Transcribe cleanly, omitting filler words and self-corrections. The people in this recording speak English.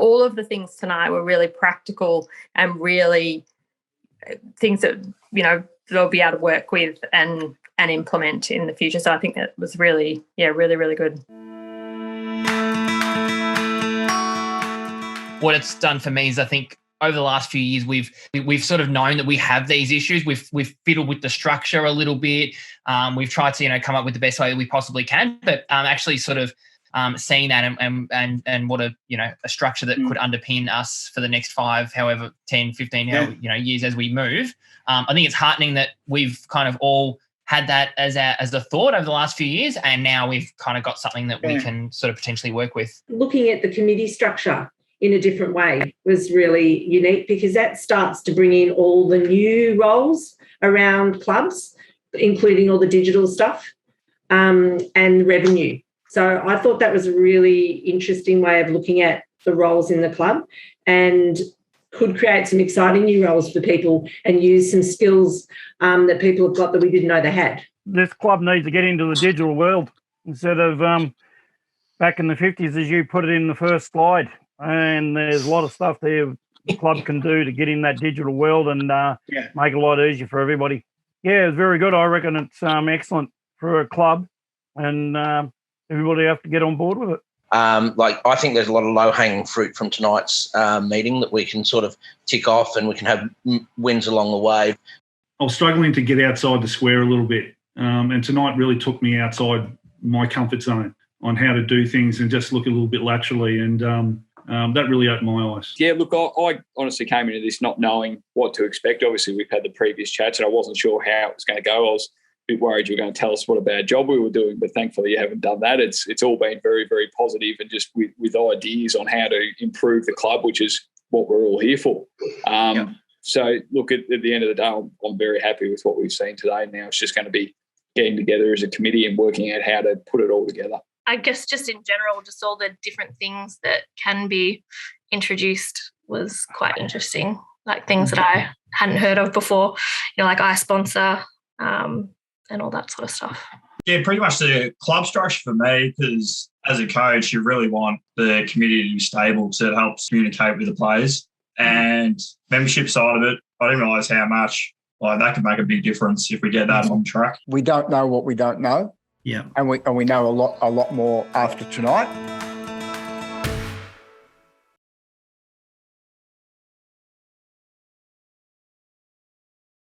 all of the things tonight were really practical and really things that, they'll be able to work with and implement in the future. So I think that was really, really, really good. What it's done for me is I think over the last few years we've sort of known that we have these issues. We've fiddled with the structure a little bit. We've tried to come up with the best way that we possibly can, but actually sort of seeing that and what a structure that could underpin us for the next 5, however 10, 15 years as we move. I think it's heartening that we've kind of all had that as a thought over the last few years, and now we've kind of got something that we can sort of potentially work with. Looking at the committee structure in a different way was really unique, because that starts to bring in all the new roles around clubs, including all the digital stuff and revenue. So I thought that was a really interesting way of looking at the roles in the club, and could create some exciting new roles for people and use some skills that people have got that we didn't know they had. This club needs to get into the digital world instead of back in the 50s, as you put it in the first slide. And there's a lot of stuff there the club can do to get in that digital world and make it a lot easier for everybody. Yeah, it's very good. I reckon it's excellent for a club, and everybody have to get on board with it. I think there's a lot of low-hanging fruit from tonight's meeting that we can sort of tick off, and we can have wins along the way. I was struggling to get outside the square a little bit, and tonight really took me outside my comfort zone on how to do things and just look a little bit laterally, and that really opened my eyes. Yeah, look, I honestly came into this not knowing what to expect. Obviously, we've had the previous chats and I wasn't sure how it was going to go. I was a bit worried you were going to tell us what a bad job we were doing, but thankfully you haven't done that. It's all been very, very positive, and just with ideas on how to improve the club, which is what we're all here for. So, look, at the end of the day, I'm very happy with what we've seen today. Now it's just going to be getting together as a committee and working out how to put it all together. I guess just in general, just all the different things that can be introduced was quite interesting, like things that I hadn't heard of before, like iSponsor and all that sort of stuff. Yeah, pretty much the club structure for me, because as a coach, you really want the committee to be stable to help communicate with the players. And membership side of it, I didn't realise how much that could make a big difference if we get that on track. We don't know what we don't know. Yeah. And we know a lot more after tonight.